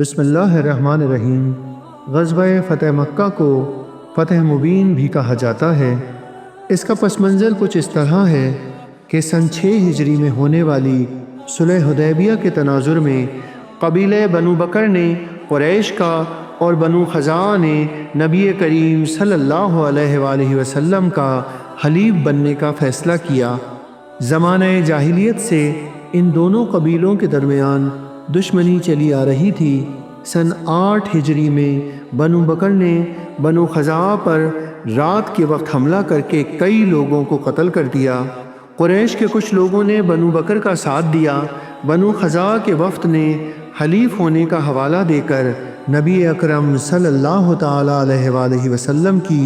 بسم اللہ الرحمن الرحیم۔ غزوہ فتح مکہ کو فتح مبین بھی کہا جاتا ہے۔ اس کا پس منظر کچھ اس طرح ہے کہ سن 6 ہجری میں ہونے والی صلح حدیبیہ کے تناظر میں قبیلہ بنو بکر نے قریش کا اور بنو خزاعہ نے نبی کریم صلی اللہ علیہ وآلہ وسلم کا حلیف بننے کا فیصلہ کیا۔ زمانہ جاہلیت سے ان دونوں قبیلوں کے درمیان دشمنی چلی آ رہی تھی۔ سن 8 ہجری میں بنو بکر نے بنو خزاعہ پر رات کے وقت حملہ کر کے کئی لوگوں کو قتل کر دیا۔ قریش کے کچھ لوگوں نے بنو بکر کا ساتھ دیا۔ بنو خزاعہ کے وفد نے حلیف ہونے کا حوالہ دے کر نبی اکرم صلی اللہ تعالی علیہ وآلہ وسلم کی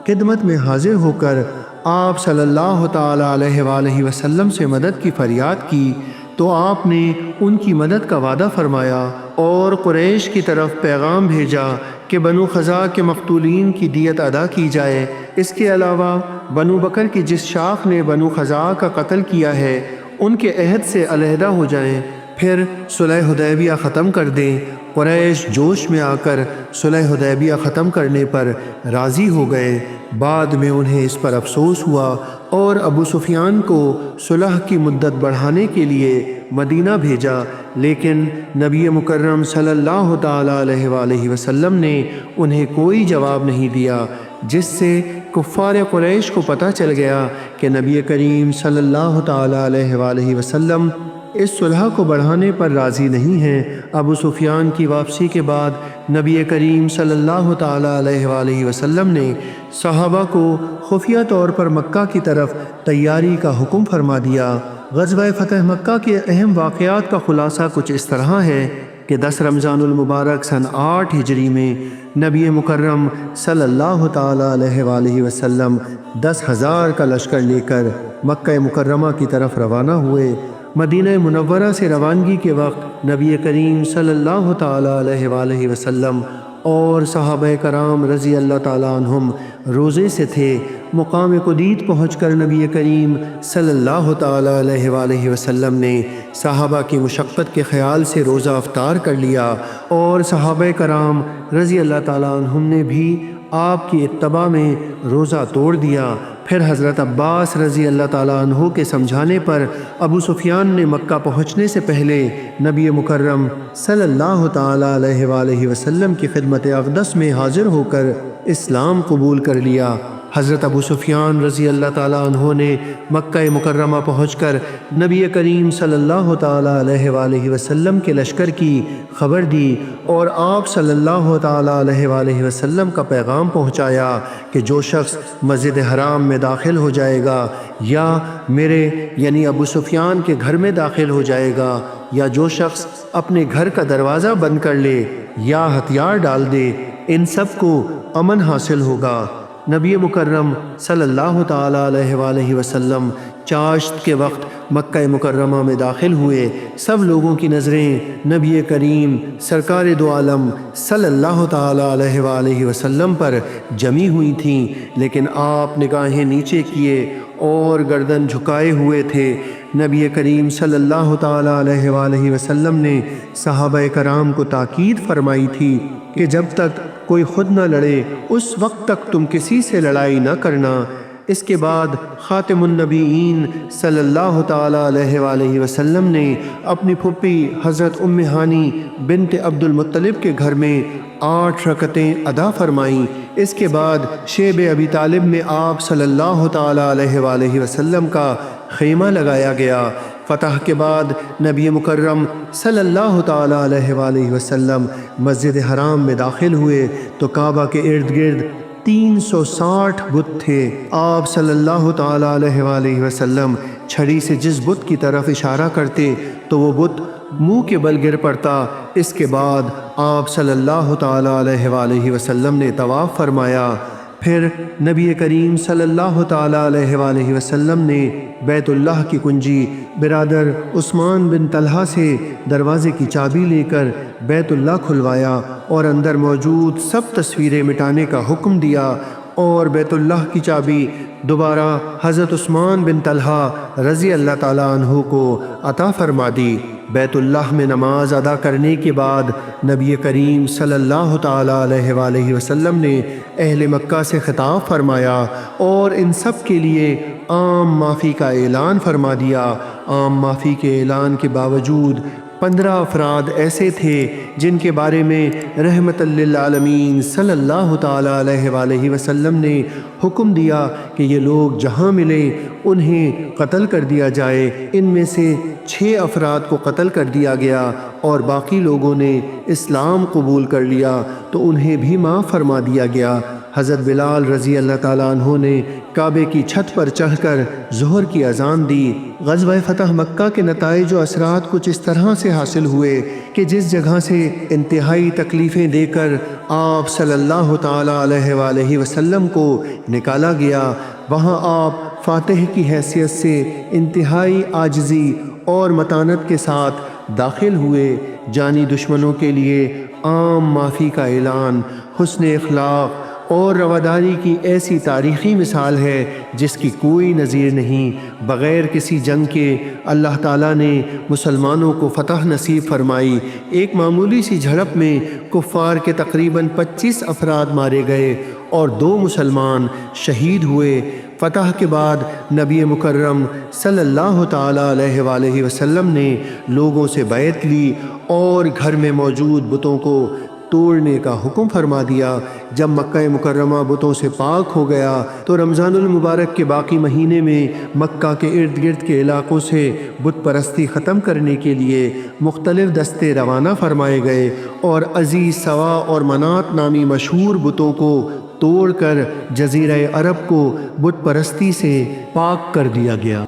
خدمت میں حاضر ہو کر آپ صلی اللہ تعالی علیہ وآلہ وسلم سے مدد کی فریاد کی، تو آپ نے ان کی مدد کا وعدہ فرمایا اور قریش کی طرف پیغام بھیجا کہ بنو خزاعہ کے مقتولین کی دیت ادا کی جائے۔ اس کے علاوہ بنو بکر کی جس شاخ نے بنو خزاعہ کا قتل کیا ہے ان کے عہد سے علیحدہ ہو جائیں، پھر صلح حدیبیہ ختم کر دیں۔ قریش جوش میں آ کر صلح حدیبیہ ختم کرنے پر راضی ہو گئے۔ بعد میں انہیں اس پر افسوس ہوا اور ابو سفیان کو صلح کی مدت بڑھانے کے لیے مدینہ بھیجا، لیکن نبی مکرم صلی اللہ تعالی علیہ وآلہ وسلم نے انہیں کوئی جواب نہیں دیا، جس سے کفار قریش کو پتہ چل گیا کہ نبی کریم صلی اللہ تعالی علیہ وآلہ وسلم اس صلح کو بڑھانے پر راضی نہیں ہیں۔ ابو سفیان کی واپسی کے بعد نبی کریم صلی اللہ تعالی علیہ وآلہ وسلم نے صحابہ کو خفیہ طور پر مکہ کی طرف تیاری کا حکم فرما دیا۔ غزوہ فتح مکہ کے اہم واقعات کا خلاصہ کچھ اس طرح ہے کہ 10 رمضان المبارک سن 8 ہجری میں نبی مکرم صلی اللہ تعالی علیہ وآلہ وسلم 10,000 کا لشکر لے کر مکہ مکرمہ کی طرف روانہ ہوئے۔ مدینہ منورہ سے روانگی کے وقت نبی کریم صلی اللہ تعالی علیہ وآلہ وسلم اور صحابہ کرام رضی اللہ تعالیٰ عنہم روزے سے تھے۔ مقام قدید پہنچ کر نبی کریم صلی اللہ تعالی علیہ وآلہ وسلم نے صحابہ کی مشقت کے خیال سے روزہ افطار کر لیا، اور صحابہ کرام رضی اللہ تعالیٰ عنہم نے بھی آپ کی اتباع میں روزہ توڑ دیا۔ پھر حضرت عباس رضی اللہ تعالیٰ عنہ کے سمجھانے پر ابو سفیان نے مکہ پہنچنے سے پہلے نبی مکرم صلی اللہ تعالی علیہ وآلہ وسلم کی خدمت اقدس میں حاضر ہو کر اسلام قبول کر لیا۔ حضرت ابو سفیان رضی اللہ تعالیٰ عنہ نے مکہ مکرمہ پہنچ کر نبی کریم صلی اللہ تعالی علیہ وآلہ وسلم کے لشکر کی خبر دی اور آپ صلی اللہ تعالی علیہ وآلہ وسلم کا پیغام پہنچایا کہ جو شخص مسجد حرام میں داخل ہو جائے گا یا میرے یعنی ابو سفیان کے گھر میں داخل ہو جائے گا، یا جو شخص اپنے گھر کا دروازہ بند کر لے یا ہتھیار ڈال دے، ان سب کو امن حاصل ہوگا۔ نبی مکرم صلی اللہ تعالی علیہ وآلہ وسلم چاشت کے وقت مکہ مکرمہ میں داخل ہوئے۔ سب لوگوں کی نظریں نبی کریم سرکار دو عالم صلی اللہ تعالی علیہ وآلہ وسلم پر جمی ہوئی تھیں، لیکن آپ نگاہیں نیچے کیے اور گردن جھکائے ہوئے تھے۔ نبی کریم صلی اللہ تعالی علیہ وآلہ وسلم نے صحابہ کرام کو تاکید فرمائی تھی کہ جب تک کوئی خود نہ لڑے اس وقت تک تم کسی سے لڑائی نہ کرنا۔ اس کے بعد خاتم النبیین صلی اللہ تعالی علیہ وآلہ وسلم نے اپنی پھپھی حضرت ام ہانی بنت عبد المطلب کے گھر میں 8 رکعتیں ادا فرمائیں۔ اس کے بعد شیب ابی طالب میں آپ صلی اللہ تعالی علیہ وآلہ وسلم کا خیمہ لگایا گیا۔ فتح کے بعد نبی مکرم صلی اللہ تعالی علیہ وآلہ وسلم مسجد حرام میں داخل ہوئے تو کعبہ کے ارد گرد 360 بت تھے۔ آپ صلی اللہ تعالی علیہ وآلہ وسلم چھڑی سے جس بت کی طرف اشارہ کرتے تو وہ بت منہ کے بل گر پڑتا۔ اس کے بعد آپ صلی اللہ تعالی علیہ وآلہ وسلم نے طواف فرمایا۔ پھر نبی کریم صلی اللہ تعالی علیہ وآلہ وسلم نے بیت اللہ کی کنجی برادر عثمان بن طلحہ سے دروازے کی چابی لے کر بیت اللہ کھلوایا اور اندر موجود سب تصویریں مٹانے کا حکم دیا اور بیت اللہ کی چابی دوبارہ حضرت عثمان بن طلحہ رضی اللہ تعالیٰ عنہ کو عطا فرما دی۔ بیت اللہ میں نماز ادا کرنے کے بعد نبی کریم صلی اللہ تعالیٰ علیہ وآلہ وسلم نے اہل مکہ سے خطاب فرمایا اور ان سب کے لیے عام معافی کا اعلان فرما دیا۔ عام معافی کے اعلان کے باوجود 15 افراد ایسے تھے جن کے بارے میں رحمت للعالمین صلی اللہ تعالیٰ علیہ وآلہ وسلم نے حکم دیا کہ یہ لوگ جہاں ملیں انہیں قتل کر دیا جائے۔ ان میں سے 6 افراد کو قتل کر دیا گیا اور باقی لوگوں نے اسلام قبول کر لیا تو انہیں بھی معاف فرما دیا گیا۔ حضرت بلال رضی اللہ تعالیٰ عنہ نے کعبے کی چھت پر چڑھ کر ظہر کی اذان دی۔ غزوہ فتح مکہ کے نتائج و اثرات کچھ اس طرح سے حاصل ہوئے کہ جس جگہ سے انتہائی تکلیفیں دے کر آپ صلی اللہ تعالیٰ علیہ وآلہ وسلم کو نکالا گیا، وہاں آپ فاتح کی حیثیت سے انتہائی عاجزی اور متانت کے ساتھ داخل ہوئے۔ جانی دشمنوں کے لیے عام معافی کا اعلان حسن اخلاق اور رواداری کی ایسی تاریخی مثال ہے جس کی کوئی نظیر نہیں۔ بغیر کسی جنگ کے اللہ تعالیٰ نے مسلمانوں کو فتح نصیب فرمائی۔ ایک معمولی سی جھڑپ میں کفار کے تقریباً 25 افراد مارے گئے اور 2 مسلمان شہید ہوئے۔ فتح کے بعد نبی مکرم صلی اللہ تعالیٰ علیہ وآلہ وسلم نے لوگوں سے بیعت لی اور گھر میں موجود بتوں کو توڑنے کا حکم فرما دیا۔ جب مکہ مکرمہ بتوں سے پاک ہو گیا تو رمضان المبارک کے باقی مہینے میں مکہ کے ارد گرد کے علاقوں سے بت پرستی ختم کرنے کے لیے مختلف دستے روانہ فرمائے گئے اور عزیز سوا اور منات نامی مشہور بتوں کو توڑ کر جزیرہ عرب کو بت پرستی سے پاک کر دیا گیا۔